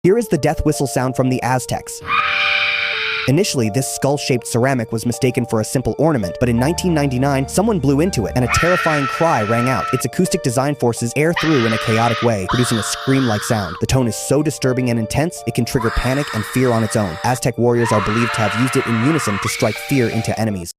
Here is the death whistle sound from the Aztecs. Initially, this skull-shaped ceramic was mistaken for a simple ornament, but in 1999, someone blew into it, and a terrifying cry rang out. Its acoustic design forces air through in a chaotic way, producing a scream-like sound. The tone is so disturbing and intense, it can trigger panic and fear on its own. Aztec warriors are believed to have used it in unison to strike fear into enemies.